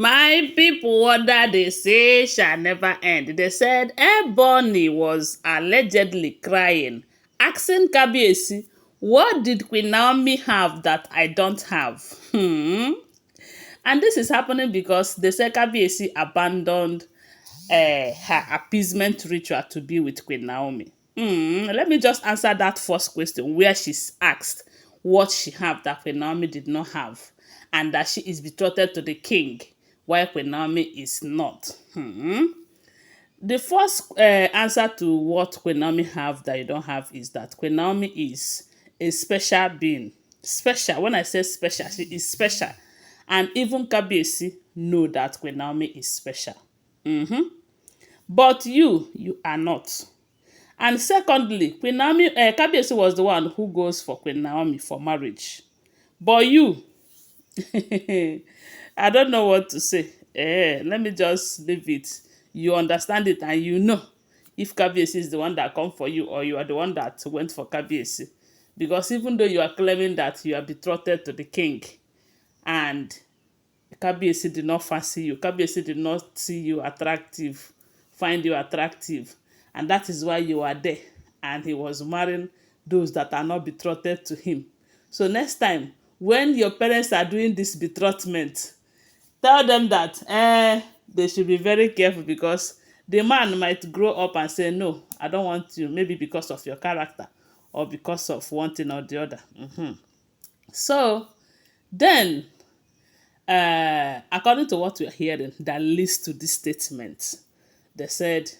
My people, what that they say shall never end. They said Ebony was allegedly crying, asking Kabiesi, what did Queen Naomi have that I don't have? And this is happening because they said Kabiesi abandoned her appeasement ritual to be with Queen Naomi. Let me just answer that first question where she's asked what she have that Queen Naomi did not have and that she is betrothed to the king while Queen Naomi is not. The first answer to what Queen Naomi have that you don't have is that Queen Naomi is a special being. Special. When I say special, she is special. And even Kabiesi know that Queen Naomi is special. But you are not. And secondly, Queen Naomi, Kabiyesi was the one who goes for Queen Naomi for marriage. But you, I don't know what to say. Let me just leave it. You understand it and you know if Kabiyesi is the one that come for you or you are the one that went for Kabiyesi. Because even though you are claiming that you are betrothed to the king and Kabiyesi did not fancy you. Kabiyesi did not see you attractive, find you attractive. And that is why you are there. And he was marrying those that are not betrothed to him. So next time, when your parents are doing this betrothment, tell them that they should be very careful because the man might grow up and say, no, I don't want you, maybe because of your character or because of one thing or the other. So then according to what we're hearing that leads to this statement, they said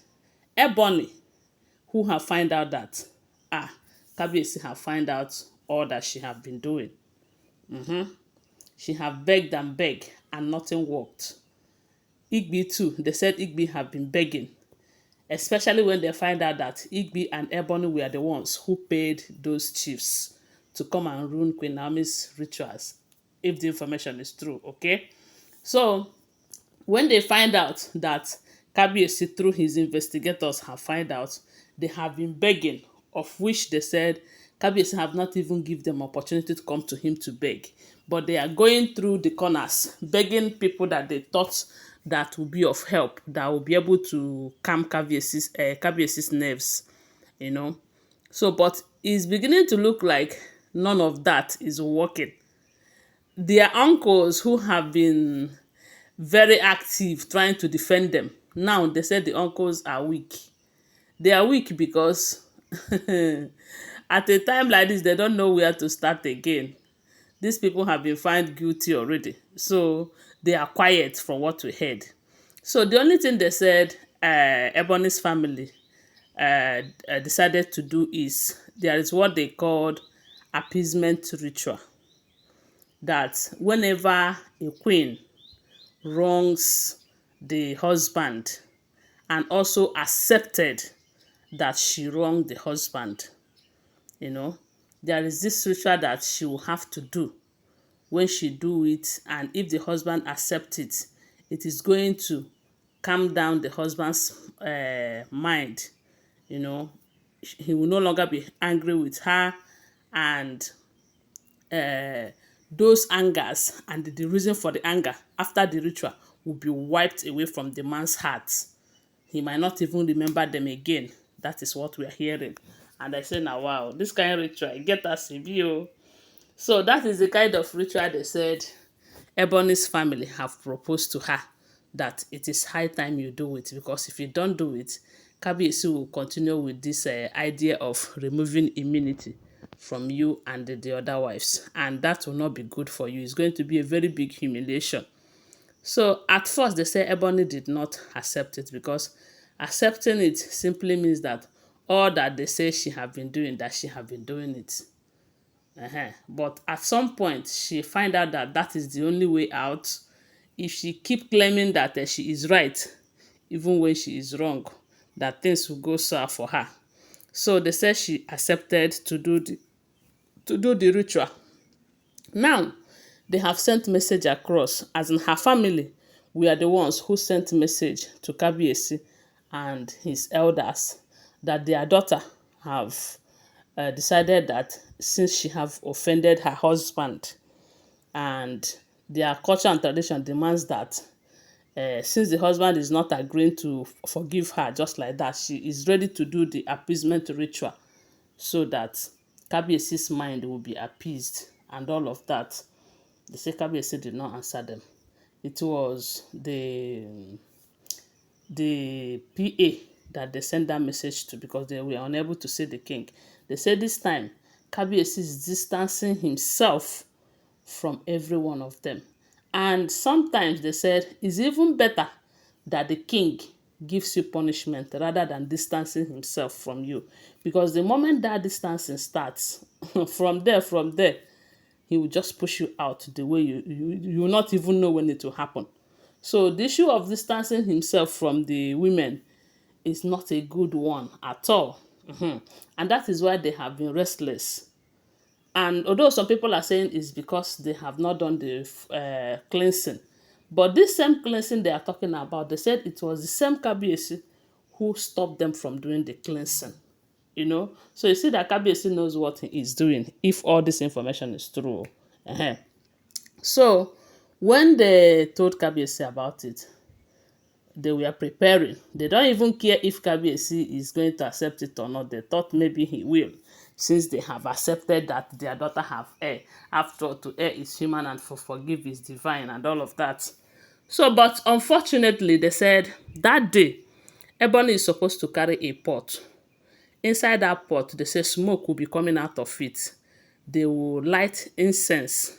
Ebony, who have find out that Kabiyesi have find out all that she have been doing. She have begged and begged and nothing worked. Igbi too, they said Igbi have been begging, especially when they find out that Igbi and Ebony were the ones who paid those chiefs to come and ruin Queen Naomi's rituals, if the information is true, okay? So, when they find out that Kabiyesi, through his investigators, have find out, they have been begging, of which they said Kabiyesi have not even give them opportunity to come to him to beg. But they are going through the corners, begging people that they thought that would be of help, that will be able to calm Kabiyesi's nerves, you know. So, but it's beginning to look like none of that is working. Their uncles who have been very active trying to defend them, now they said the uncles are weak. They are weak because at a time like this, they don't know where to start again. These people have been found guilty already. So they are quiet from what we heard. So the only thing they said Ebony's family decided to do is there is what they called appeasement ritual. That whenever a queen wrongs the husband and also accepted that she wronged the husband, you know, there is this ritual that she will have to do. When she do it, and if the husband accepts it, it is going to calm down the husband's mind. You know, he will no longer be angry with her, and those angers and the reason for the anger after the ritual will be wiped away from the man's heart. He might not even remember them again. That is what we are hearing. And I say, now, wow, this kind of ritual, get us a view. So that is the kind of ritual they said Ebony's family have proposed to her, that it is high time you do it, because if you don't do it, Kabiyesi will continue with this idea of removing immunity from you and the other wives, and that will not be good for you. It's going to be a very big humiliation. So at first they say Ebony did not accept it, because accepting it simply means that all that they say she have been doing, that she have been doing it. But at some point she find out that that is the only way out. If she keep claiming that she is right even when she is wrong, that things will go sour for her. So they said she accepted to do the ritual. Now they have sent message across, as in her family, we are the ones who sent message to Kabiyesi and his elders that their daughter have decided that since she have offended her husband, and their culture and tradition demands that Since the husband is not agreeing to forgive her just like that, she is ready to do the appeasement ritual so that Kabiesi's mind will be appeased and all of that. They say Kabiesi did not answer them. It was the PA that they sent that message to because they were unable to see the king. They said this time Kabiesi is distancing himself from every one of them. And sometimes they said it's even better that the king gives you punishment rather than distancing himself from you. Because the moment that distancing starts, from there, he will just push you out the way you will not even know when it will happen. So the issue of distancing himself from the women is not a good one at all. And that is why they have been restless. And although some people are saying it's because they have not done the cleansing, but this same cleansing they are talking about, they said it was the same Kabiesi who stopped them from doing the cleansing. So you see that Kabiesi knows what he is doing if all this information is true. So when they told Kabiesi about it, they were preparing. They don't even care if Kabiyesi is going to accept it or not. They thought maybe he will, since they have accepted that their daughter have erred. After all, to err is human and to forgive is divine and all of that. So, but unfortunately, they said that day, Ebony is supposed to carry a pot. Inside that pot, they say smoke will be coming out of it. They will light incense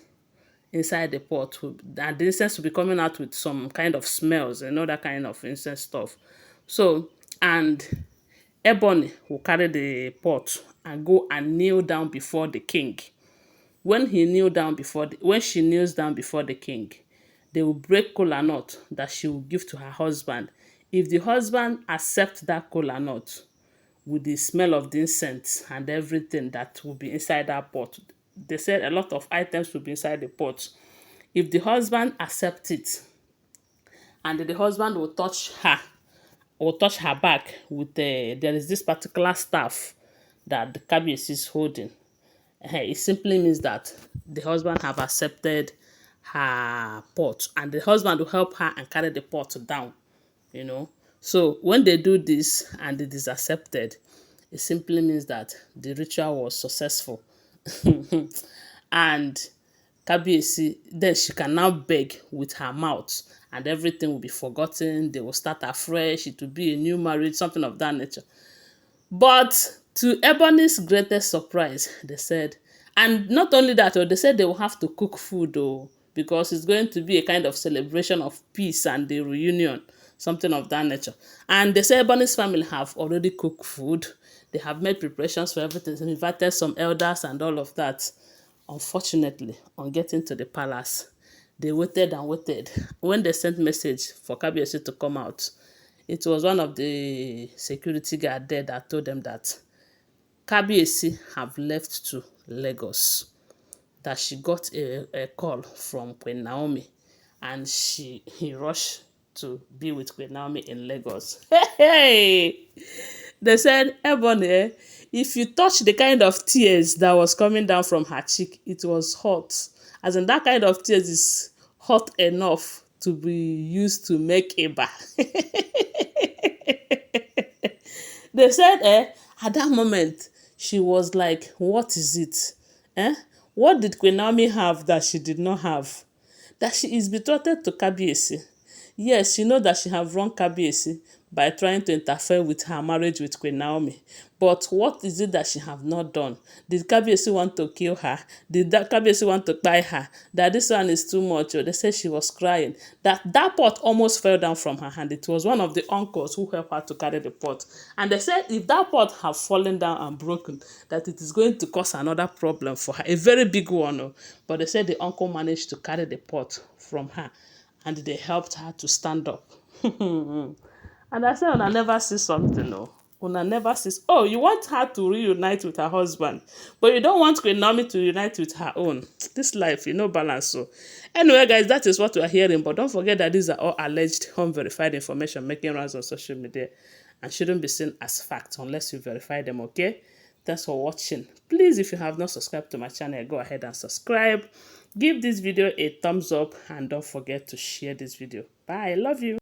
inside the pot, and the incense will be coming out with some kind of smells, that kind of incense stuff. So, and Ebony will carry the pot and go and kneel down before the king. When she kneels down before the king, they will break kola nut that she will give to her husband. If the husband accepts that kola nut with the smell of the incense and everything that will be inside that pot, they said a lot of items will be inside the pot. If the husband accepts it, and the husband will touch her back with there is this particular staff that the Kabiyesi is holding. It simply means that the husband have accepted her pot, and the husband will help her and carry the pot down. So when they do this and it is accepted, it simply means that the ritual was successful. And Kabiyesi, then she can now beg with her mouth and everything will be forgotten. They will start afresh. It will be a new marriage, something of that nature. But to Ebony's greatest surprise, they said, and not only that, they said they will have to cook food, because it's going to be a kind of celebration of peace and the reunion, something of that nature. And they say Ebony's family have already cooked food. They have made preparations for everything, they invited some elders and all of that. Unfortunately, on getting to the palace, they waited and waited. When they sent message for Kabiyesi to come out, it was one of the security guard there that told them that Kabiyesi have left to Lagos, that she got a call from QueenNaomi, and he rushed to be with QueenNaomi in Lagos. Hey! They said, Ebony, if you touch the kind of tears that was coming down from her cheek, it was hot. As in, that kind of tears is hot enough to be used to make Eba. They said, at that moment, she was like, what is it? What did QueenNaomi have that she did not have? That she is betrothed to Kabiyesi. Yes, she know that she have wronged Kabiyesi by trying to interfere with her marriage with QueenNaomi. But what is it that she have not done? Did Kabiyesi want to kill her? Did Kabiyesi want to buy her? That this one is too much? Or they said she was crying. That pot almost fell down from her hand. It was one of the uncles who helped her to carry the pot. And they said if that pot have fallen down and broken, that it is going to cause another problem for her. A very big one. But they said the uncle managed to carry the pot from her. And they helped her to stand up. And I said, Una never see something, no. Una never sees. Oh, you want her to reunite with her husband, but you don't want QueenNaomi to unite with her own. This life, balance. So, anyway, guys, that is what we are hearing. But don't forget that these are all alleged, unverified information making rounds on social media, and shouldn't be seen as fact unless you verify them. Okay? Thanks for watching. Please, if you have not subscribed to my channel, go ahead and subscribe. Give this video a thumbs up and don't forget to share this video. Bye. I love you.